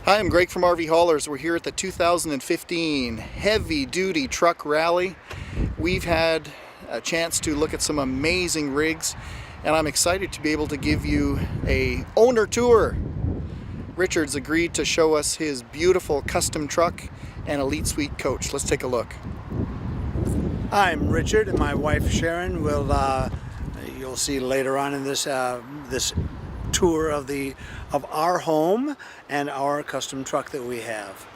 Hi, I'm Greg from RV Haulers. We're here at the 2015 Heavy Duty Truck Rally. We've had a chance to look at some amazing rigs, and I'm excited to be able to give you a owner tour. Richard's agreed to show us his beautiful custom truck and Elite Suite coach. Let's take a look. I'm Richard, and my wife Sharon will you'll see later on in this this tour of our home and our custom truck that we have.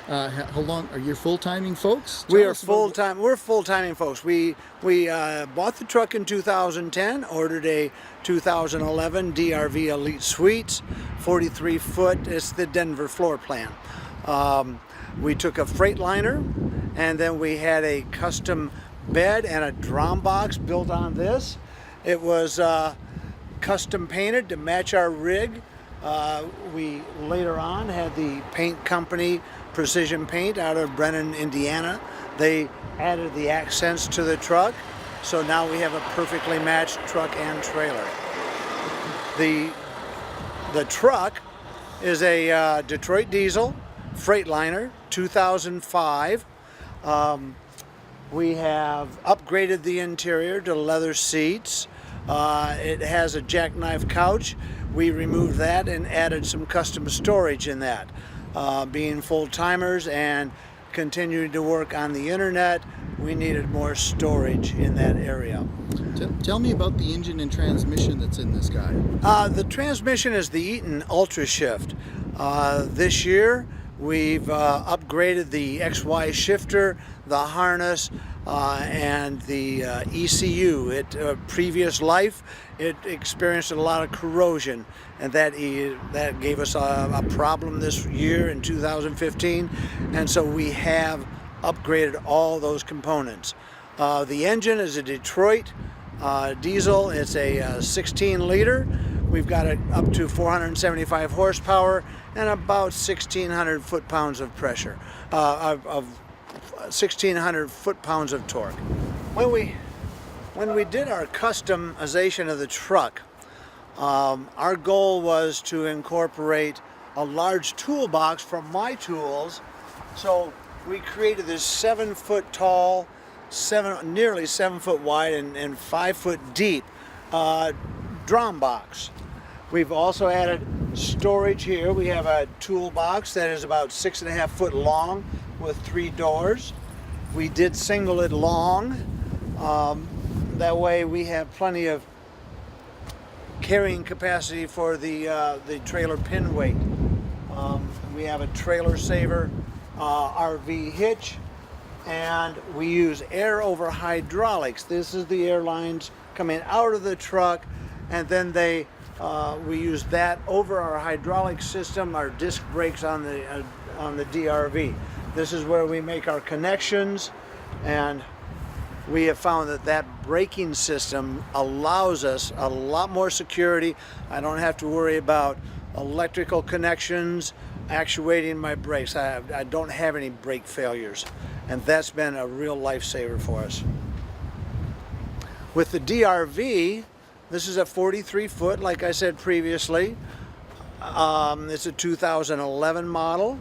How long are you full-timing folks? We're full-timing folks. We bought the truck in 2010, ordered a 2011 DRV Elite Suites, 43 foot. It's the Denver floor plan. We took a Freightliner, and then we had a custom bed and a drum box built on this. It was custom painted to match our rig. We later on had the paint company Precision Paint out of Brennan, Indiana. They added the accents to the truck, so now we have a perfectly matched truck and trailer. The truck is a Detroit diesel Freightliner 2005. We have upgraded the interior to leather seats. It has a jackknife couch. We removed that and added some custom storage in that. Being full-timers and continuing to work on the internet, we needed more storage in that area. Tell me about the engine and transmission that's in this guy. The transmission is the Eaton Ultra Shift. This year we've upgraded the XY shifter, the harness, and the ECU. Previous life, it experienced a lot of corrosion, and that gave us a problem this year in 2015, and so we have upgraded all those components. The engine is a Detroit diesel. It's a 16 liter. We've got it up to 475 horsepower and about 1,600 foot-pounds of pressure, 1,600 foot-pounds of torque. When we did our customization of the truck, our goal was to incorporate a large toolbox from my tools. So we created this 7 foot tall, nearly 7 foot wide and 5 foot deep drum box. We've also added storage here. We have a toolbox that is about 6.5 foot long with 3 doors. We did single it long. That way we have plenty of carrying capacity for the trailer pin weight. We have a trailer saver RV hitch, and we use air over hydraulics. This is the air lines coming out of the truck, and then we use that over our hydraulic system, our disc brakes on the DRV. This is where we make our connections, and we have found that braking system allows us a lot more security. I don't have to worry about electrical connections actuating my brakes. I don't have any brake failures, and that's been a real lifesaver for us. With the DRV, this is a 43 foot, like I said previously. It's a 2011 model.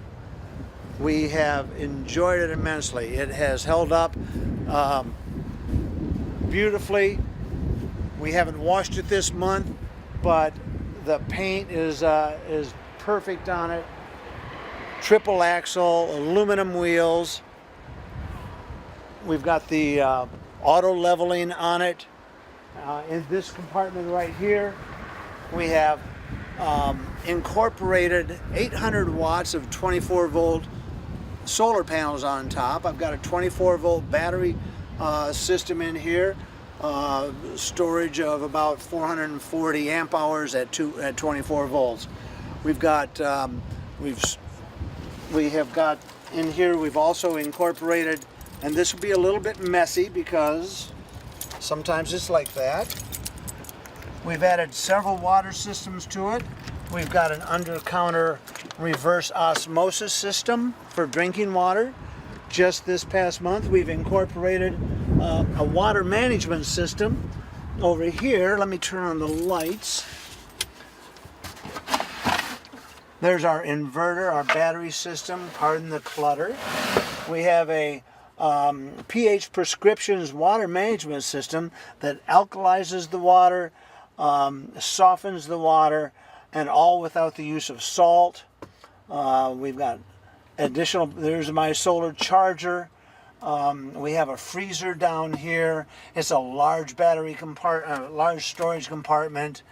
We have enjoyed it immensely. It has held up beautifully. We haven't washed it this month, but the paint is perfect on it. Triple axle, aluminum wheels. We've got the auto leveling on it. In this compartment right here, we have incorporated 800 watts of 24 volt solar panels on top. I've got a 24 volt battery system in here, storage of about 440 amp hours at 24 volts. We've got we have got in here, we've also incorporated, and this will be a little bit messy because sometimes it's like that. We've added several water systems to it. We've got an under-counter reverse osmosis system for drinking water. Just this past month, we've incorporated a water management system over here. Let me turn on the lights. There's our inverter, our battery system, pardon the clutter. We have a pH prescriptions water management system that alkalizes the water, softens the water, and all without the use of salt. We've got additional, there's my solar charger. We have a freezer down here. It's a large battery compartment, large storage compartment.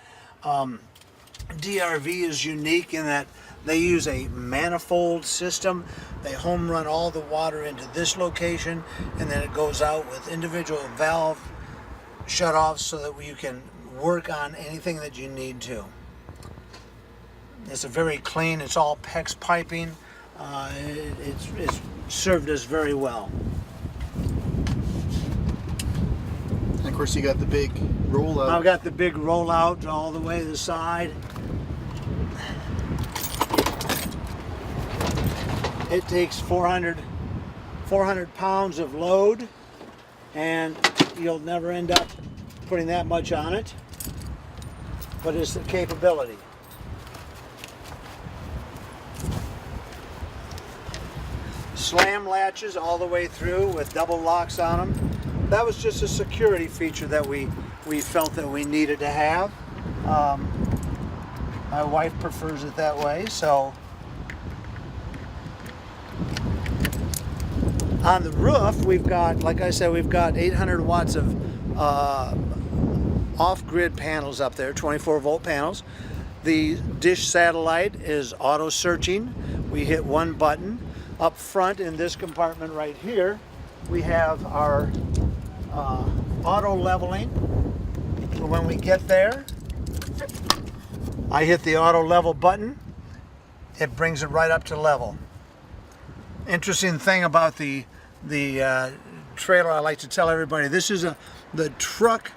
DRV is unique in that they use a manifold system. They home run all the water into this location, and then it goes out with individual valve shutoffs so that you can work on anything that you need to. It's a very clean, it's all PEX piping. It's served us very well. And of course you got the big rollout. I've got the big rollout all the way to the side. It takes 400 pounds of load, and you'll never end up putting that much on it, but it's the capability. Slam latches all the way through with double locks on them. That was just a security feature that we felt that we needed to have. My wife prefers it that way, so. On the roof, we've got, like I said, we've got 800 watts of off-grid panels up there, 24-volt panels. The dish satellite is auto-searching. We hit one button. Up front in this compartment right here, we have our auto-leveling. When we get there, I hit the auto-level button. It brings it right up to level. Interesting thing about the trailer, I like to tell everybody, this is the truck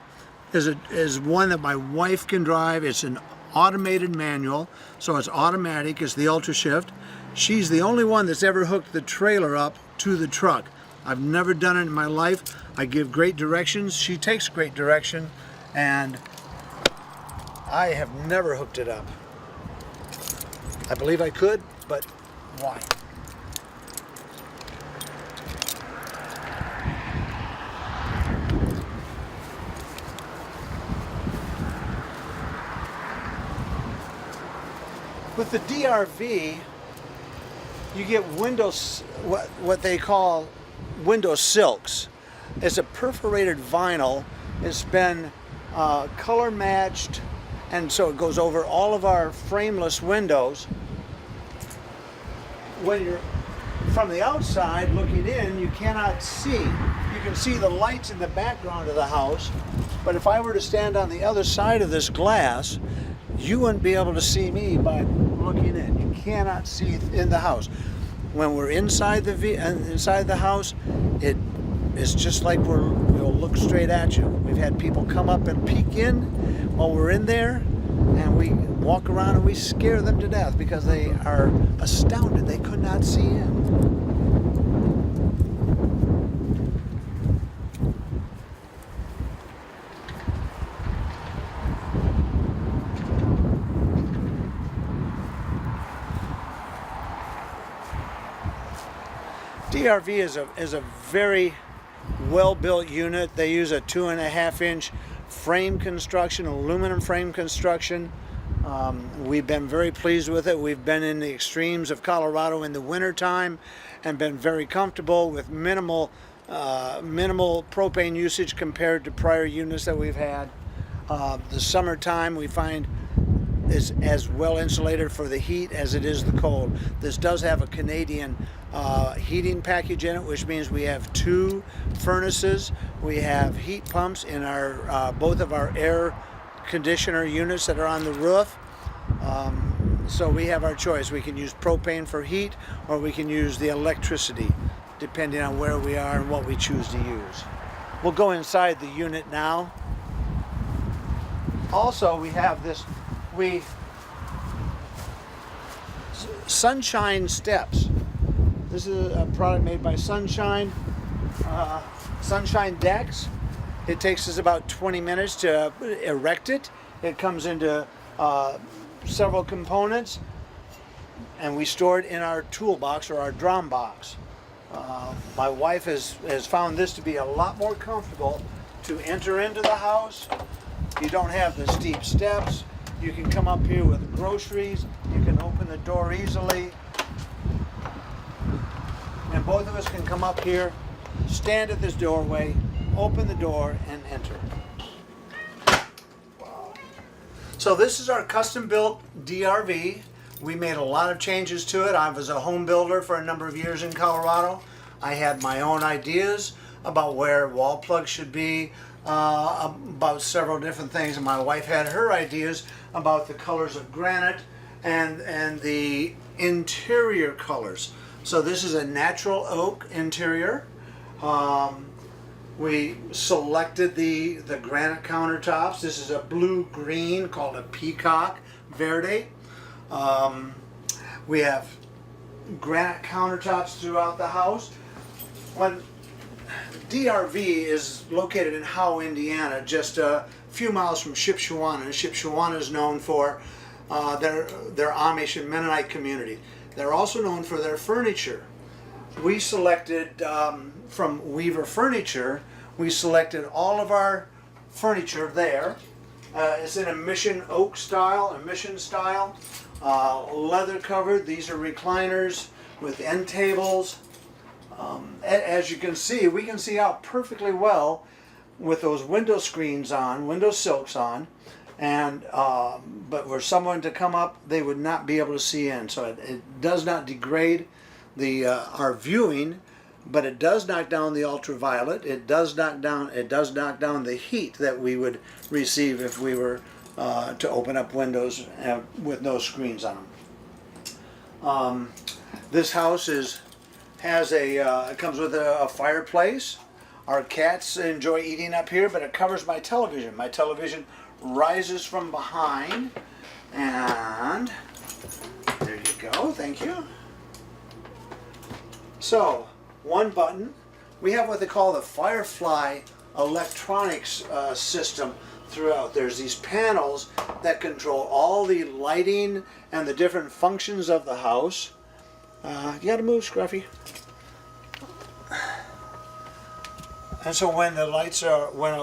is one that my wife can drive. It's an automated manual, so it's automatic. It's the Ultra Shift. She's the only one that's ever hooked the trailer up to the truck. I've never done it in my life. I give great directions. She takes great direction, and I have never hooked it up. I believe I could, but why? With the DRV, you get windows, what they call window silks. It's a perforated vinyl. It's been color matched, and so it goes over all of our frameless windows. When you're from the outside looking in, you cannot see. You can see the lights in the background of the house, but if I were to stand on the other side of this glass, you wouldn't be able to see me by looking in. You cannot see in the house. When we're inside the house, it's just like we'll look straight at you. We've had people come up and peek in while we're in there, and we walk around and we scare them to death because they are astounded they could not see in. DRV is a very well-built unit. They use a 2.5-inch frame construction, aluminum frame construction. We've been very pleased with it. We've been in the extremes of Colorado in the wintertime and been very comfortable with minimal propane usage compared to prior units that we've had. The summertime we find is as well insulated for the heat as it is the cold. This does have a Canadian heating package in it, which means we have 2 furnaces. We have heat pumps in our both of our air conditioner units that are on the roof. So we have our choice. We can use propane for heat, or we can use the electricity, depending on where we are and what we choose to use. We'll go inside the unit now. Also, we have this Sunshine Steps. This is a product made by Sunshine Decks. It takes us about 20 minutes to erect it. It comes into several components. and we store it in our toolbox or our drum box. My wife has found this to be a lot more comfortable to enter into the house. You don't have the steep steps. You can come up here with groceries. You can open the door easily. And both of us can come up here, stand at this doorway, open the door, and enter. Wow. So this is our custom-built DRV. We made a lot of changes to it. I was a home builder for a number of years in Colorado. I had my own ideas about where wall plugs should be, about several different things, and my wife had her ideas about the colors of granite and the interior colors. So this is a natural oak interior. We selected the granite countertops. This is a blue-green called a peacock verde. We have granite countertops throughout the house. When DRV is located in Howe, Indiana, just a few miles from Shipshewana. Shipshewana is known for their Amish and Mennonite community. They're also known for their furniture. We selected from Weaver Furniture, we selected all of our furniture there. It's in a mission oak style, a mission style, leather covered. These are recliners with end tables. As you can see, we can see out perfectly well with those window screens on, window silks on, and but were someone to come up, they would not be able to see in. So it does not degrade our viewing, but it does knock down the ultraviolet. It does knock down the heat that we would receive if we were to open up windows with no screens on them. This house it comes with a fireplace. Our cats enjoy eating up here, but it covers my television. My television rises from behind, and there you go, thank you. So, one button. We have what they call the Firefly electronics system throughout. There's these panels that control all the lighting and the different functions of the house. You gotta move, Scruffy. And so when a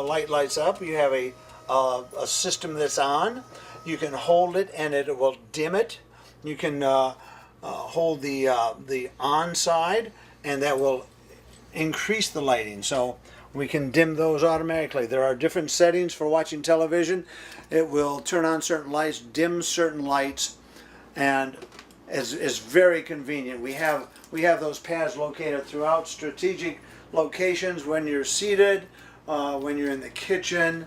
light lights up, you have a system that's on. You can hold it and it will dim it. You can hold the on side, and that will increase the lighting. So we can dim those automatically. There are different settings for watching television. It will turn on certain lights, dim certain lights, and is very convenient. We have those pads located throughout strategic locations when you're seated, when you're in the kitchen,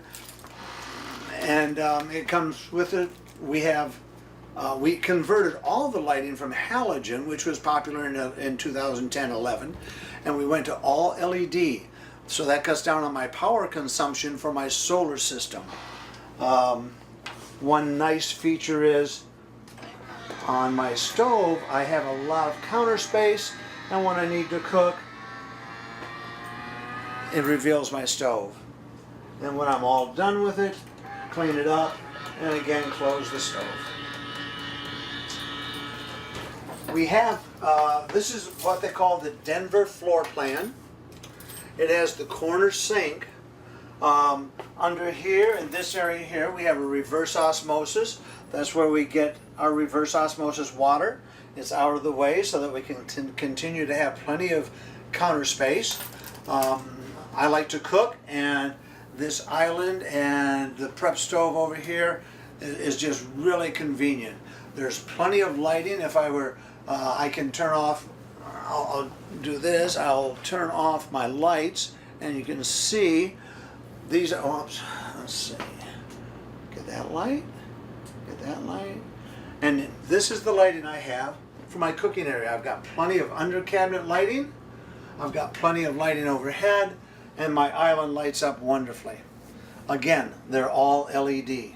and it comes with it. We converted all the lighting from halogen, which was popular in 2010-11, and we went to all LED. So that cuts down on my power consumption for my solar system. One nice feature is on my stove, I have a lot of counter space, and when I need to cook, it reveals my stove. Then when I'm all done with it, clean it up, and again close the stove. We have, this is what they call the Denver floor plan. It has the corner sink. Under here, in this area here, we have a reverse osmosis. That's where we get our reverse osmosis water. It's out of the way so that we can continue to have plenty of counter space. I like to cook, and this island and the prep stove over here is just really convenient. There's plenty of lighting. If I were, I can turn off, I'll do this, I'll turn off my lights, and you can see these are, oops, let's see, get that light, and this is the lighting I have for my cooking area. I've got plenty of under cabinet lighting, I've got plenty of lighting overhead, and my island lights up wonderfully. Again, they're all LED.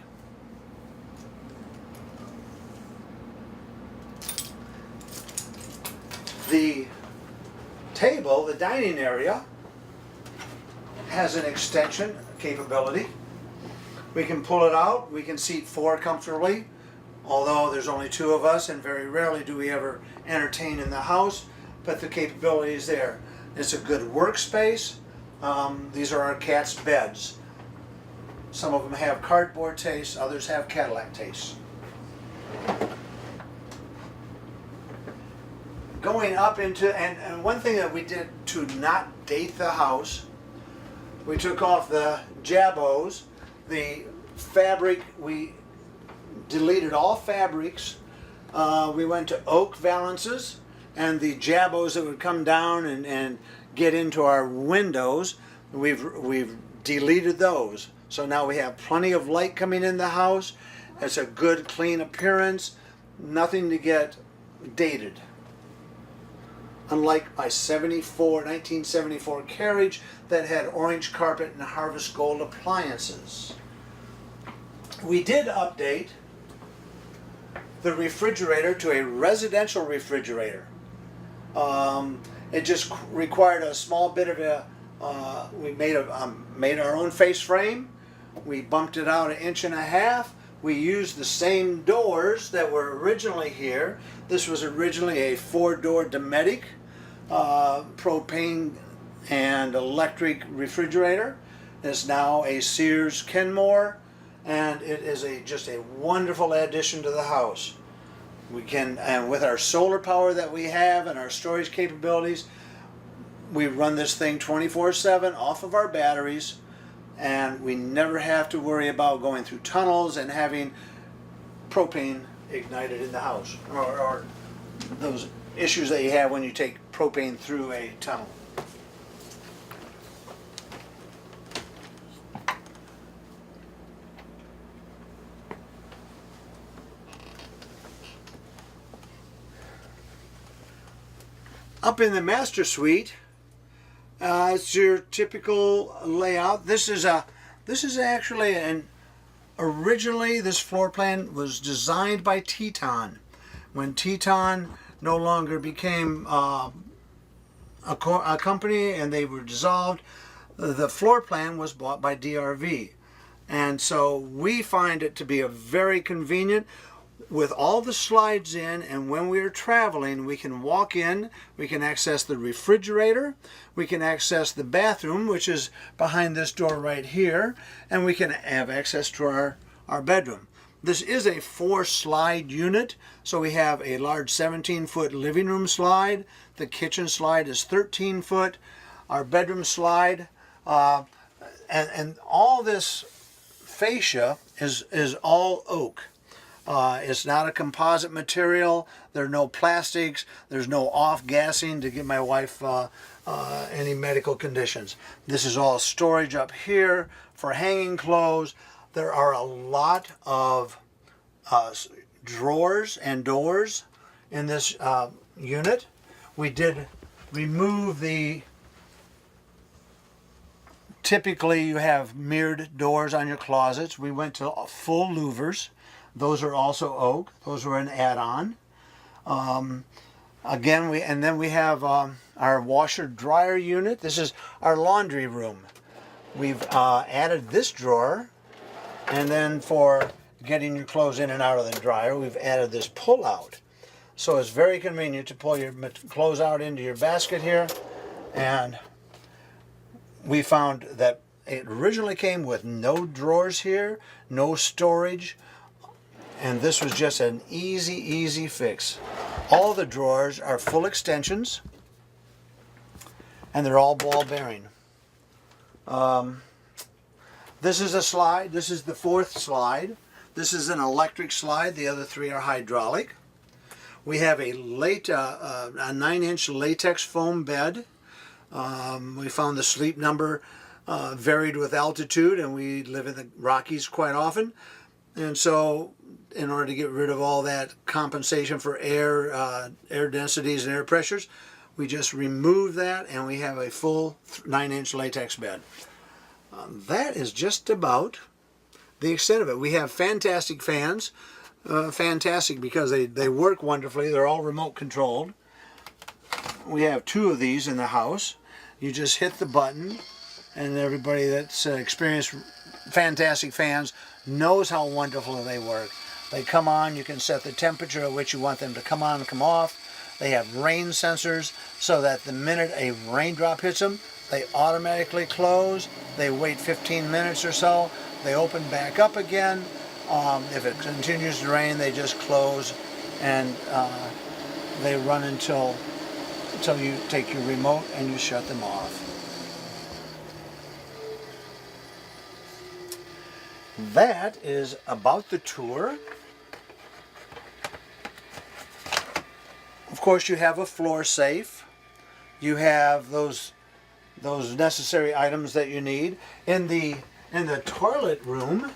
The table, the dining area, has an extension capability. We can pull it out, we can seat 4 comfortably. although there's only two of us and very rarely do we ever entertain in the house, but the capability is there. It's a good workspace. These are our cat's beds. Some of them have cardboard taste, others have Cadillac taste. Going up into, and one thing that we did to not date the house, we took off the jabos, the fabric, we deleted all fabrics. We went to oak valances, and the jabos that would come down and get into our windows, we've deleted those. So now we have plenty of light coming in the house. It's a good clean appearance, nothing to get dated. Unlike my 1974 carriage that had orange carpet and harvest gold appliances. We did update the refrigerator to a residential refrigerator. It just required a small bit of a, we made our own face frame. We bumped it out 1.5 inches. We used the same doors that were originally here. This was originally a 4-door Dometic propane and electric refrigerator. It's now a Sears Kenmore, and it is just a wonderful addition to the house. We can, and with our solar power that we have and our storage capabilities, we run this thing 24/7 off of our batteries, and we never have to worry about going through tunnels and having propane ignited in the house, or those issues that you have when you take propane through a tunnel. Up in the master suite, it's your typical layout. This is actually originally this floor plan was designed by Teton. When Teton no longer became a company and they were dissolved, the floor plan was bought by DRV. And so we find it to be a very convenient with all the slides in, and when we're traveling we can walk in, we can access the refrigerator, we can access the bathroom, which is behind this door right here, and we can have access to our bedroom. This is a 4-slide unit, so we have a large 17-foot living room slide, the kitchen slide is 13-foot, our bedroom slide, and all this fascia is all oak. It's not a composite material. There are no plastics. There's no off-gassing to give my wife any medical conditions. This is all storage up here for hanging clothes. There are a lot of drawers and doors in this unit. We did remove typically you have mirrored doors on your closets. We went to full louvers. Those are also oak. Those were an add-on. Then we have our washer dryer unit. This is our laundry room. We've added this drawer, and then for getting your clothes in and out of the dryer, we've added this pull-out. So it's very convenient to pull your clothes out into your basket here, and we found that it originally came with no drawers here, no storage, and this was just an easy fix. All the drawers are full extensions, and they're all ball bearing. This is a slide. This is the 4th slide. This is an electric slide. The other 3 are hydraulic. We have a 9-inch latex foam bed. We found the sleep number varied with altitude, and we live in the Rockies quite often. And so in order to get rid of all that compensation for air densities and air pressures, we just remove that, and we have a full 9-inch latex bed. That is just about the extent of it. We have fantastic fans, fantastic because they work wonderfully. They're all remote controlled. We have 2 of these in the house. You just hit the button, and everybody that's experienced fantastic fans knows how wonderful they work. They come on, you can set the temperature at which you want them to come on and come off. They have rain sensors so that the minute a raindrop hits them, they automatically close. They wait 15 minutes or so. They open back up again. If it continues to rain, they just close, and they run until you take your remote and you shut them off. That is about the tour. Of course, you have a floor safe. You have those necessary items that you need. In the toilet room,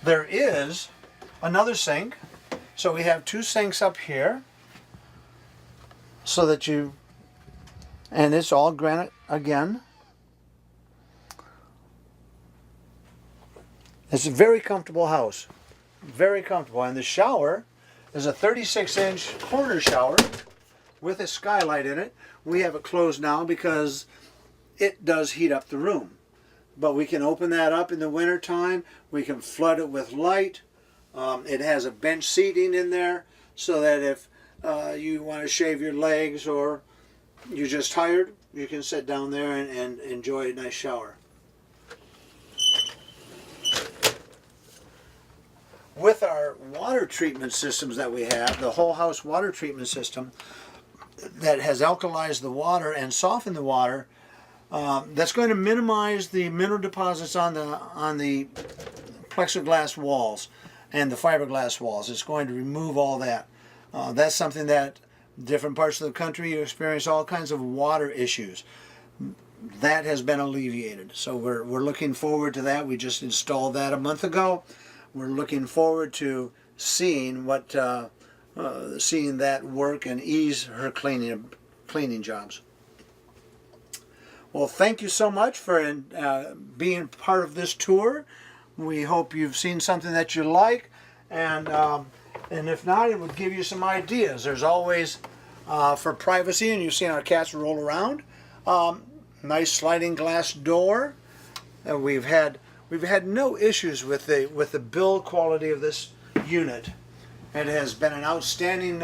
there is another sink. So we have two sinks up here, so that and it's all granite again. It's a very comfortable house, very comfortable. And the shower is a 36-inch corner shower with a skylight in it. We have it closed now because it does heat up the room. But we can open that up in the winter time. We can flood it with light. It has a bench seating in there so that if you want to shave your legs or you're just tired, you can sit down there and enjoy a nice shower. With our water treatment systems that we have, the whole house water treatment system that has alkalized the water and softened the water, that's going to minimize the mineral deposits on the plexiglass walls and the fiberglass walls. It's going to remove all that. That's something that different parts of the country you experience all kinds of water issues. That has been alleviated. So we're looking forward to that. We just installed that a month ago. We're looking forward to seeing seeing that work and ease her cleaning jobs. Well, thank you so much for being part of this tour. We hope you've seen something that you like, and if not, it would give you some ideas. There's always, for privacy, and you've seen our cats roll around, nice sliding glass door. We've had no issues with the build quality of this unit. It has been an outstanding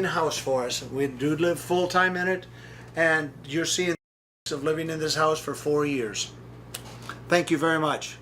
house for us. We do live full time in it, and you're seeing the of living in this house for 4 years. Thank you very much.